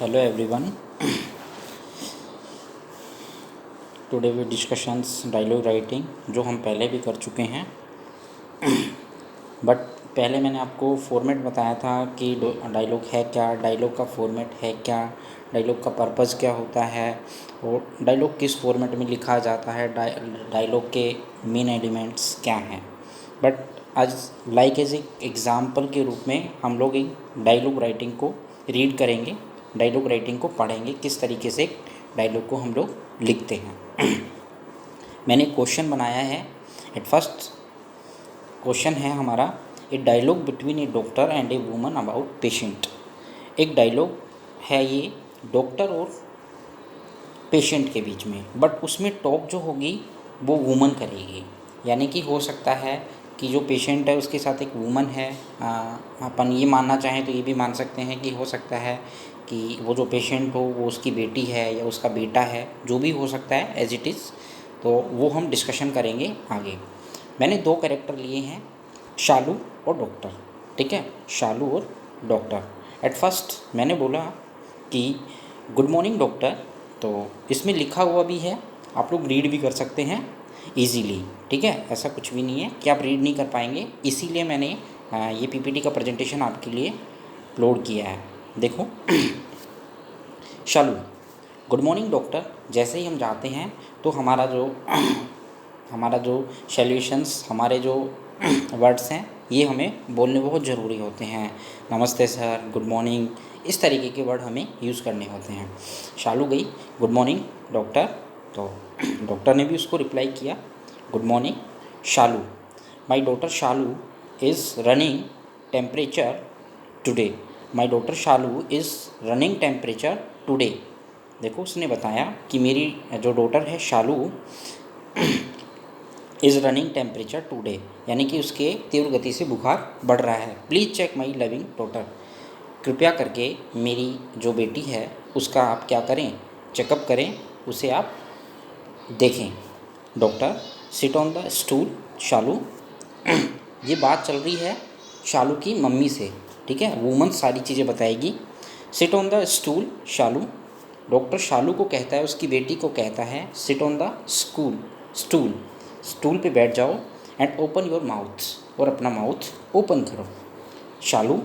Hello everyone. Today we discussions dialogue writing जो हम पहले भी कर चुके हैं बट पहले मैंने आपको फॉर्मेट बताया था कि डायलॉग है क्या, डायलॉग का फॉर्मेट है क्या, डायलॉग का पर्पस क्या होता है और डायलॉग किस फॉर्मेट में लिखा जाता है, डायलॉग के मेन एलिमेंट्स क्या हैं। बट आज लाइक एज एग्ज़ाम्पल के रूप में हम लोग एक डायलॉग राइटिंग को रीड करेंगे, डायलॉग राइटिंग को पढ़ेंगे, किस तरीके से डायलॉग को हम लोग लिखते हैं। मैंने क्वेश्चन बनाया है। एट फर्स्ट क्वेश्चन है हमारा, a dialogue between a doctor and a woman about patient. एक डायलॉग है ये डॉक्टर और पेशेंट के बीच में, बट उसमें टॉक जो होगी वो वुमन करेगी। यानी कि हो सकता है कि जो पेशेंट है उसके साथ एक वुमन है। अपन ये मानना चाहें तो ये भी मान सकते हैं कि हो सकता है कि वो जो पेशेंट हो वो उसकी बेटी है या उसका बेटा है, जो भी हो सकता है एज इट इज़। तो वो हम डिस्कशन करेंगे आगे। मैंने दो कैरेक्टर लिए हैं, शालू और डॉक्टर। ठीक है, शालू और डॉक्टर। एट फर्स्ट मैंने बोला कि गुड मॉर्निंग डॉक्टर। तो इसमें लिखा हुआ भी है, आप लोग रीड भी कर सकते हैं इजीली। ठीक है, ऐसा कुछ भी नहीं है कि आप रीड नहीं कर पाएंगे, इसीलिए मैंने ये पीपीटी का प्रेजेंटेशन आपके लिए अपलोड किया है। देखो शालू, गुड मॉर्निंग डॉक्टर। जैसे ही हम जाते हैं तो हमारा जो सॉल्यूशंस, हमारे जो वर्ड्स हैं ये हमें बोलने बहुत ज़रूरी होते हैं। नमस्ते सर, गुड मॉर्निंग, इस तरीके के वर्ड हमें यूज़ करने होते हैं। शालू गई, गुड मॉर्निंग डॉक्टर। तो डॉक्टर ने भी उसको रिप्लाई किया, good morning Shalu. My daughter Shalu is running temperature today. My daughter Shalu is running temperature today. देखो उसने बताया कि मेरी जो डॉटर है शालू इज़ रनिंग टेम्परेचर टुडे, यानी कि उसके तीव्र गति से बुखार बढ़ रहा है। Please check my loving daughter. कृपया करके मेरी जो बेटी है उसका आप क्या करें, चेकअप करें, उसे आप देखें। Doctor sit on the stool Shalu. ये बात चल रही है शालू की मम्मी से। ठीक है, वूमन सारी चीज़ें बताएगी। Sit on the stool Shalu. Doctor Shalu को कहता है, उसकी बेटी को कहता है, sit on the stool, stool पे बैठ जाओ एंड ओपन योर माउथ, और अपना माउथ ओपन करो। शालू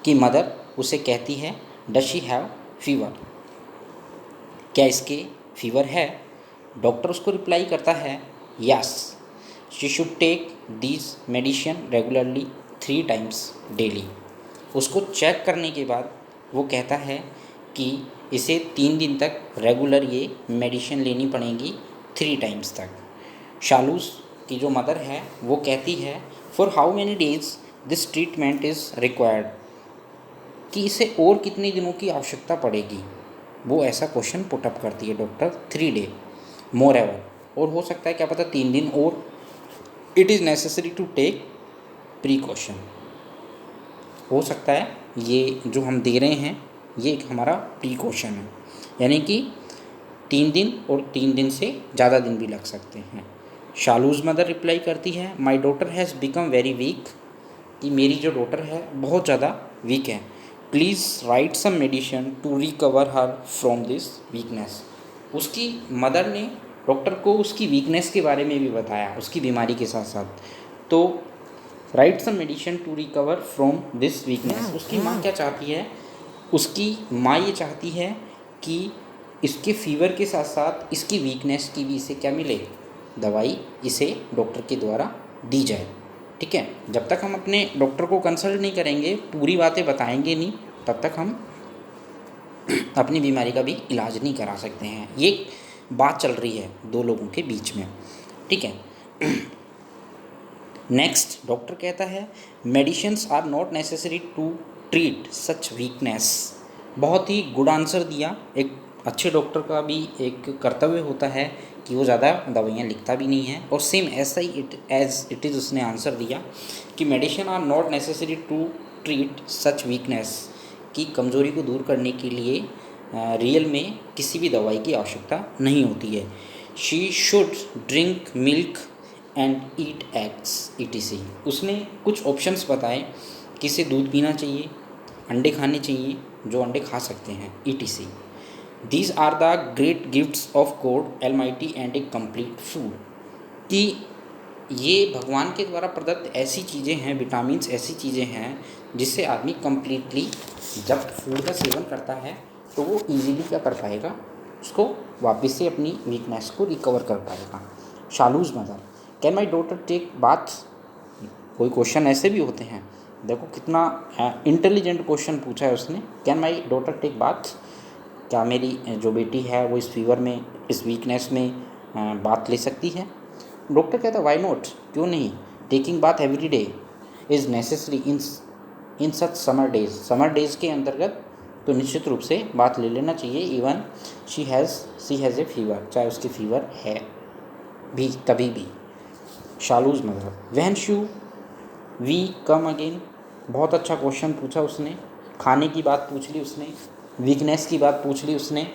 की मदर उसे कहती है, डज शी हैव फीवर, क्या इसके फीवर है। डॉक्टर उसको रिप्लाई करता है, yes she should take these medicine regularly 3 times daily. उसको चेक करने के बाद वो कहता है कि इसे 3 दिन तक रेगुलर ये मेडिसिन लेनी पड़ेगी, 3 टाइम्स तक। शालूस की जो मदर है वो कहती है, for how many days this treatment is required, कि इसे और कितने दिनों की आवश्यकता पड़ेगी। वो ऐसा क्वेश्चन पुटअप करती है डॉक्टर, 3 डे मोर एवर, और हो सकता है क्या पता 3 दिन और। It is necessary to take precaution, हो सकता है ये जो हम दे रहे हैं ये एक हमारा प्रीकॉशन है, यानी कि 3 दिन और 3 दिन से ज़्यादा दिन भी लग सकते हैं। शालूज़ मदर रिप्लाई करती है, my daughter has become very weak, कि मेरी जो डॉटर है बहुत ज़्यादा वीक है। Please write some medicine to recover her from this weakness. उसकी मदर ने डॉक्टर को उसकी वीकनेस के बारे में भी बताया, उसकी बीमारी के साथ साथ। तो write some medicine to recover from this weakness. उसकी माँ क्या चाहती है, उसकी माँ ये चाहती है कि इसके फीवर के साथ साथ इसकी वीकनेस की भी इसे क्या मिले, दवाई इसे डॉक्टर के द्वारा दी जाए। ठीक है, जब तक हम अपने डॉक्टर को कंसल्ट नहीं करेंगे, पूरी बातें बताएंगे नहीं, तब तक हम अपनी बीमारी का भी इलाज नहीं करा सकते हैं। ये बात चल रही है दो लोगों के बीच में। ठीक है, नेक्स्ट डॉक्टर कहता है, medicines are not necessary to treat such weakness. बहुत ही गुड आंसर दिया। एक अच्छे डॉक्टर का भी एक कर्तव्य होता है कि वो ज़्यादा दवाइयाँ लिखता भी नहीं है, और सेम ऐसा ही एज इट इज़ उसने आंसर दिया कि medicine are not necessary to treat such weakness, की कमज़ोरी को दूर करने के लिए रियल में किसी भी दवाई की आवश्यकता नहीं होती है। She should drink milk and eat eggs ETC। उसने कुछ ऑप्शंस बताए कि इसे दूध पीना चाहिए, अंडे खाने चाहिए जो अंडे खा सकते हैं, ETC। These are the great gifts of God almighty and a complete food, कि ये भगवान के द्वारा प्रदत्त ऐसी चीज़ें हैं, विटामिन्स ऐसी चीज़ें हैं जिससे आदमी कम्प्लीटली जब फूड का सेवन करता है तो वो इजीली क्या कर पाएगा, उसको वापस से अपनी वीकनेस को रिकवर कर पाएगा। Shalu's mother, can my daughter take bath. कोई क्वेश्चन ऐसे भी होते हैं, देखो कितना इंटेलिजेंट क्वेश्चन पूछा है उसने। Can my daughter take bath, क्या मेरी जो बेटी है वो इस फीवर में, इस वीकनेस में बात ले सकती है। डॉक्टर कहता है वाई नॉट, क्यों नहीं। Taking bath every day is necessary in such summer days, summer days के अंतर्गत तो निश्चित रूप से बात ले लेना चाहिए। Even she has a fever, चाहे उसकी फीवर है भी तभी भी। Shalu's mother, when shall we come again, बहुत अच्छा क्वेश्चन पूछा उसने। खाने की बात पूछ ली उसने, वीकनेस की बात पूछ ली उसने,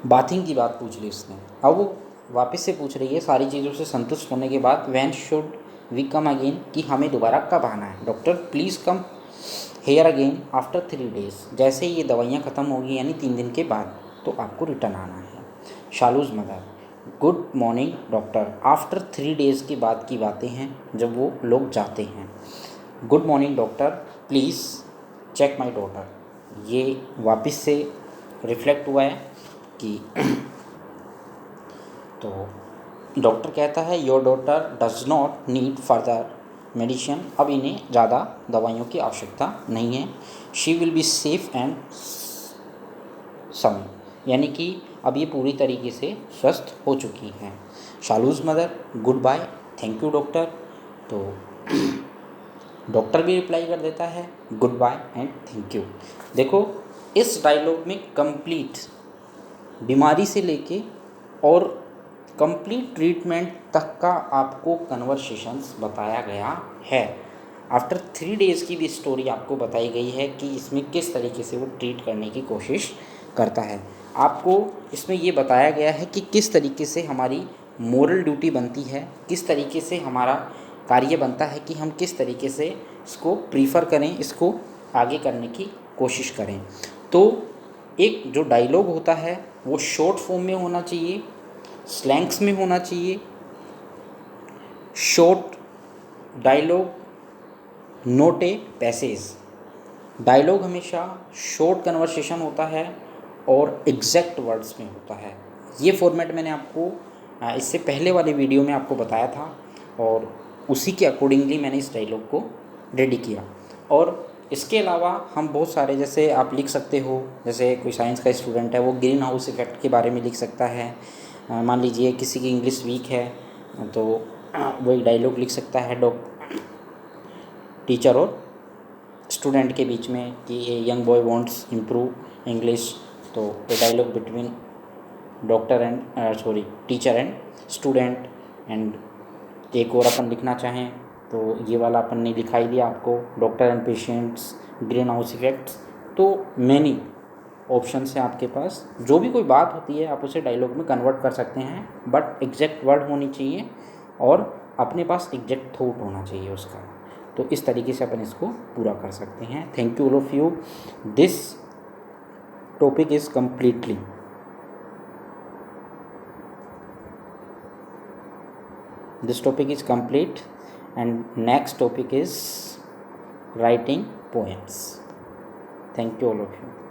बाथिंग की बात पूछ ली उसने। अब वो वापस से पूछ रही है सारी चीज़ों से संतुष्ट होने के बाद, when should we come again, कि हमें दोबारा कब आना है। Doctor please come here again after 3 days, जैसे ये दवाइयाँ ख़त्म होगी यानी 3 दिन के बाद तो आपको रिटर्न आना है। Shalu's mother, good morning doctor, after 3 days के बाद की बातें हैं जब वो लोग जाते हैं। Good morning doctor, please check my daughter, ये वापस से रिफ्लेक्ट हुआ है कि तो डॉक्टर कहता है your daughter does not need further medicine, अब इन्हें ज़्यादा दवाइयों की आवश्यकता नहीं है। She will be safe and sound, यानी कि अब ये पूरी तरीके से स्वस्थ हो चुकी हैं। Shalu's mother, good bye, thank you doctor. तो डॉक्टर भी रिप्लाई कर देता है good bye and thank you. देखो इस डायलॉग में कंप्लीट बीमारी से लेके और कंप्लीट ट्रीटमेंट तक का आपको कन्वर्सेशंस बताया गया है। आफ्टर 3 days की भी स्टोरी आपको बताई गई है कि इसमें किस तरीके से वो ट्रीट करने की कोशिश करता है। आपको इसमें ये बताया गया है कि किस तरीके से हमारी मोरल ड्यूटी बनती है, किस तरीके से हमारा कार्य बनता है कि हम किस तरीके से इसको प्रीफर करें, इसको आगे करने की कोशिश करें। तो एक जो डायलॉग होता है वो शॉर्ट फॉर्म में होना चाहिए, स्लैंग्स में होना चाहिए। Short dialogue, note a passage. Dialogue हमेशा शॉर्ट कन्वर्सेशन होता है और एग्जैक्ट वर्ड्स में होता है। ये फॉर्मेट मैंने आपको इससे पहले वाले वीडियो में आपको बताया था और उसी के अकॉर्डिंगली मैंने इस डायलॉग को रेडी किया। और इसके अलावा हम बहुत सारे, जैसे आप लिख सकते हो, जैसे कोई साइंस का स्टूडेंट है वो ग्रीन हाउस इफेक्ट के बारे में लिख सकता है। मान लीजिए किसी की इंग्लिश वीक है तो वो एक डायलॉग लिख सकता है टीचर और स्टूडेंट के बीच में कि a young boy wants improve English, तो a dialogue between teacher and student. And एक और अपन लिखना चाहें तो ये वाला अपन ने दिखाई दिया आपको, doctor and patients, green house effects. तो मैनी ऑप्शन है आपके पास, जो भी कोई बात होती है आप उसे डायलॉग में कन्वर्ट कर सकते हैं, बट एग्जैक्ट वर्ड होनी चाहिए और अपने पास एग्जैक्ट थॉट होना चाहिए उसका। तो इस तरीके से अपन इसको पूरा कर सकते हैं। Thank you all of you. This topic is completely complete and next topic is writing poems. Thank you all of you.